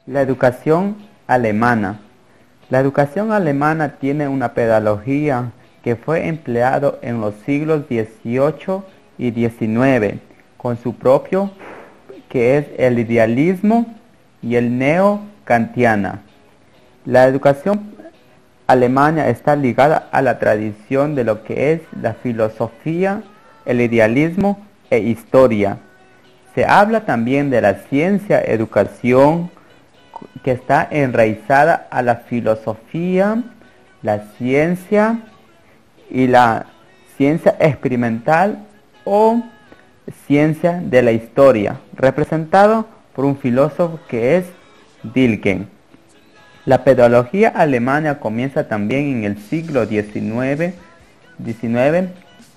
La educación alemana. La educación alemana tiene una pedagogía que fue empleado en los siglos XVIII y XIX, con su propio, que es el idealismo y el neo-kantiana. La educación alemana está ligada a la tradición de lo que es la filosofía, el idealismo e historia. Se habla también de la ciencia educación, que está enraizada a la filosofía, la ciencia y la ciencia experimental o ciencia de la historia, representado por un filósofo que es Dilken. La pedagogía alemana comienza también en el siglo XIX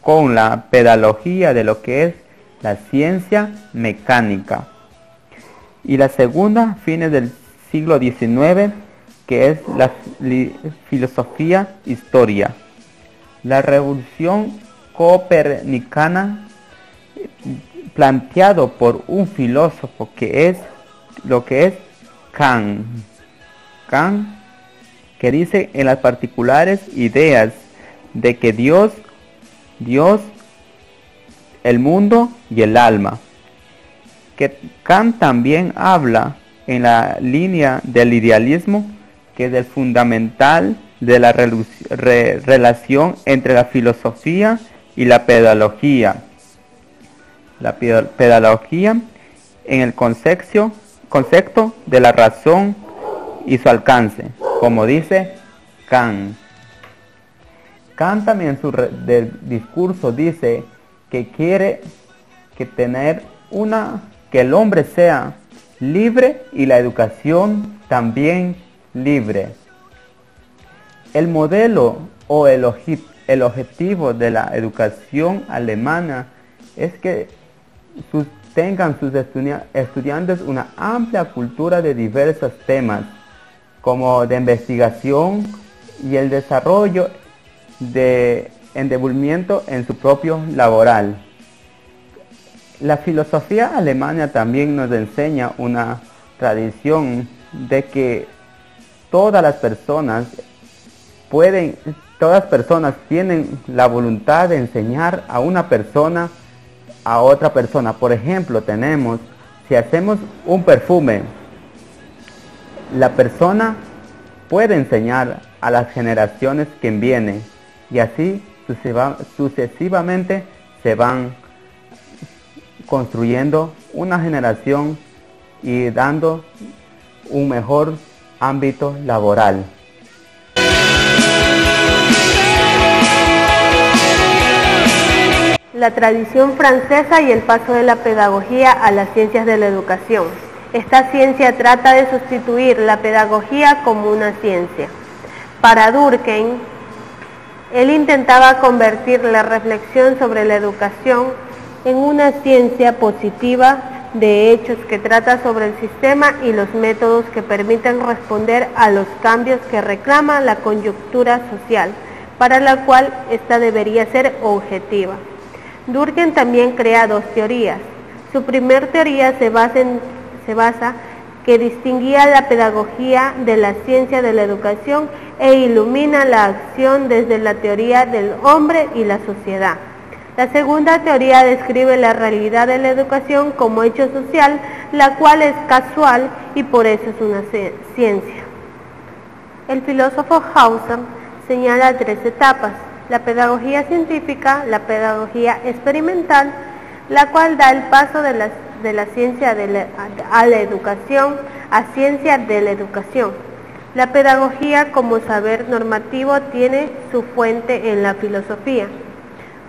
con la pedagogía de lo que es la ciencia mecánica. Y la segunda, fines del siglo XIX, que es la filosofía historia. La revolución copernicana, planteado por un filósofo que es lo que es Kant, que dice en las particulares ideas de que Dios, el mundo y el alma. Que Kant también habla en la línea del idealismo, que es el fundamental de la relación entre la filosofía y la pedagogía. La pedagogía en el concepto de la razón y su alcance, como dice Kant. Kant también en su discurso dice que quiere que el hombre sea libre y la educación también libre. El modelo o el objetivo de la educación alemana es que tengan sus estudiantes una amplia cultura de diversos temas, como de investigación y el desarrollo de endeudamiento en su propio laboral. La filosofía alemana también nos enseña una tradición de que todas las personas tienen la voluntad de enseñar a una persona a otra persona. Por ejemplo, si hacemos un perfume, la persona puede enseñar a las generaciones que vienen y así sucesivamente se van construyendo una generación y dando un mejor ámbito laboral. La tradición francesa y el paso de la pedagogía a las ciencias de la educación. Esta ciencia trata de sustituir la pedagogía como una ciencia. Para Durkheim, él intentaba convertir la reflexión sobre la educación en una ciencia positiva de hechos que trata sobre el sistema y los métodos que permiten responder a los cambios que reclama la coyuntura social, para la cual ésta debería ser objetiva. Durkheim también crea dos teorías. Su primer teoría se basa que distinguía la pedagogía de la ciencia de la educación e ilumina la acción desde la teoría del hombre y la sociedad. La segunda teoría describe la realidad de la educación como hecho social, la cual es casual y por eso es una ciencia. El filósofo Husserl señala tres etapas: la pedagogía científica, la pedagogía experimental, la cual da el paso de la ciencia a la educación a ciencia de la educación. La pedagogía como saber normativo tiene su fuente en la filosofía.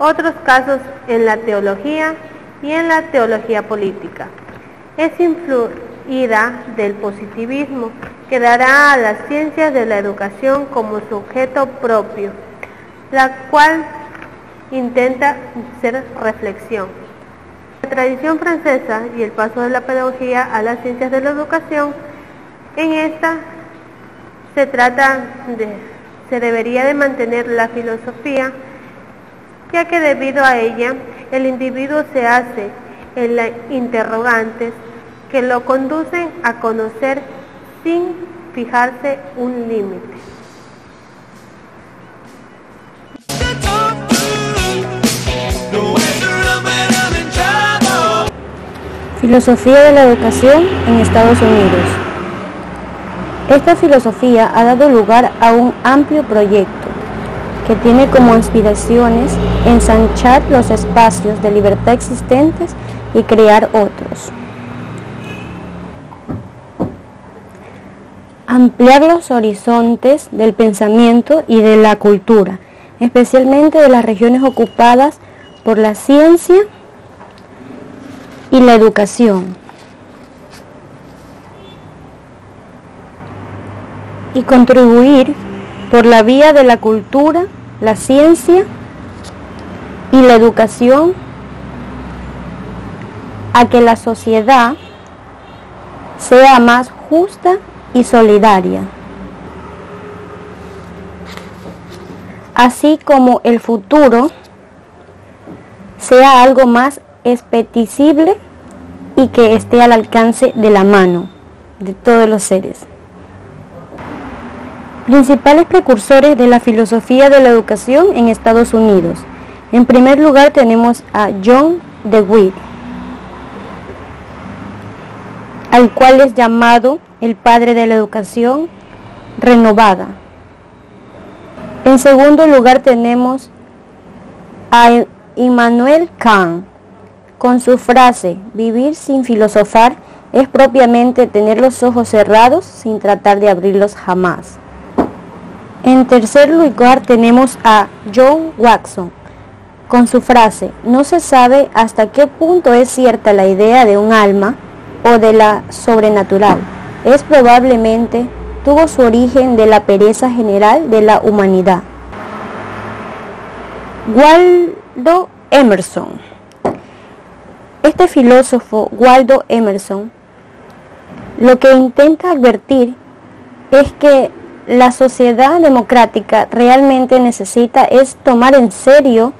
Otros casos en la teología y en la teología política. Es influida del positivismo, que dará a las ciencias de la educación como su objeto propio, la cual intenta ser reflexión. La tradición francesa y el paso de la pedagogía a las ciencias de la educación, en esta se se debería de mantener la filosofía, ya que debido a ella el individuo se hace en las interrogantes que lo conducen a conocer sin fijarse un límite. Filosofía de la educación en Estados Unidos. Esta filosofía ha dado lugar a un amplio proyecto que tiene como aspiraciones ensanchar los espacios de libertad existentes y crear otros. Ampliar los horizontes del pensamiento y de la cultura, especialmente de las regiones ocupadas por la ciencia y la educación. Y contribuir por la vía de la cultura, la ciencia y la educación a que la sociedad sea más justa y solidaria, así como el futuro sea algo más expedicible y que esté al alcance de la mano de todos los seres. Principales precursores de la filosofía de la educación en Estados Unidos. En primer lugar tenemos a John Dewey, al cual es llamado el padre de la educación renovada. En segundo lugar tenemos a Immanuel Kant, con su frase, vivir sin filosofar es propiamente tener los ojos cerrados sin tratar de abrirlos jamás. En tercer lugar tenemos a John Watson, con su frase, no se sabe hasta qué punto es cierta la idea de un alma o de la sobrenatural. Es probablemente tuvo su origen de la pereza general de la humanidad. Waldo Emerson. Este filósofo, Waldo Emerson, lo que intenta advertir es que la sociedad democrática realmente necesita es tomar en serio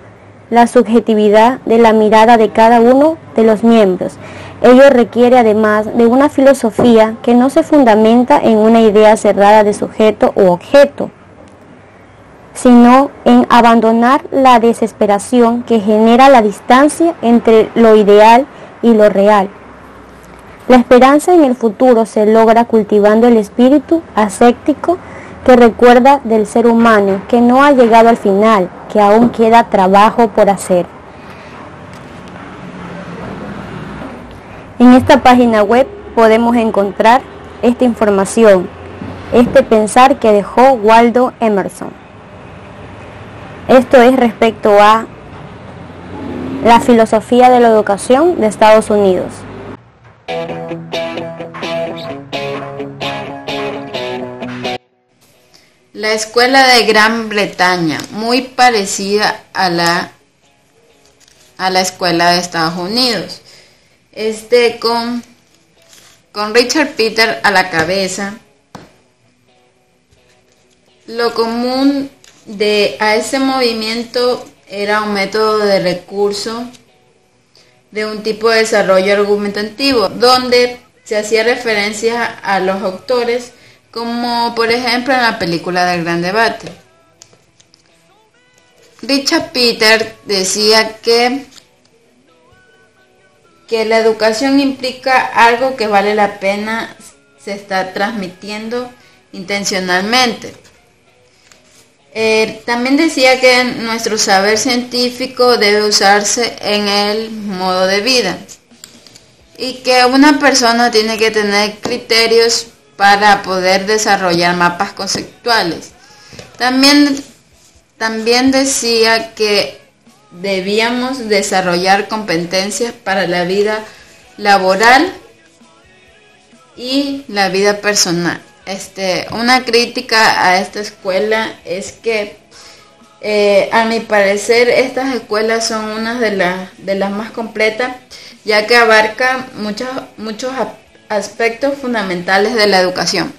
la subjetividad de la mirada de cada uno de los miembros. Ello requiere además de una filosofía que no se fundamenta en una idea cerrada de sujeto u objeto, sino en abandonar la desesperación que genera la distancia entre lo ideal y lo real. La esperanza en el futuro se logra cultivando el espíritu ascético que recuerda del ser humano que no ha llegado al final, que aún queda trabajo por hacer. En esta página web podemos encontrar esta información, este pensar que dejó Waldo Emerson. Esto es respecto a la filosofía de la educación de Estados Unidos. La escuela de Gran Bretaña, muy parecida a la escuela de Estados Unidos. Con Richard Peters a la cabeza. Lo común a ese movimiento era un método de recurso de un tipo de desarrollo argumentativo, donde se hacía referencia a los autores, como por ejemplo en la película del Gran Debate. Richard Peters decía que la educación implica algo que vale la pena, se está transmitiendo intencionalmente. También decía que nuestro saber científico debe usarse en el modo de vida y que una persona tiene que tener criterios para poder desarrollar mapas conceptuales. También decía que debíamos desarrollar competencias para la vida laboral y la vida personal. Una crítica a esta escuela es que a mi parecer estas escuelas son unas de las más completas, ya que abarca muchos aspectos fundamentales de la educación.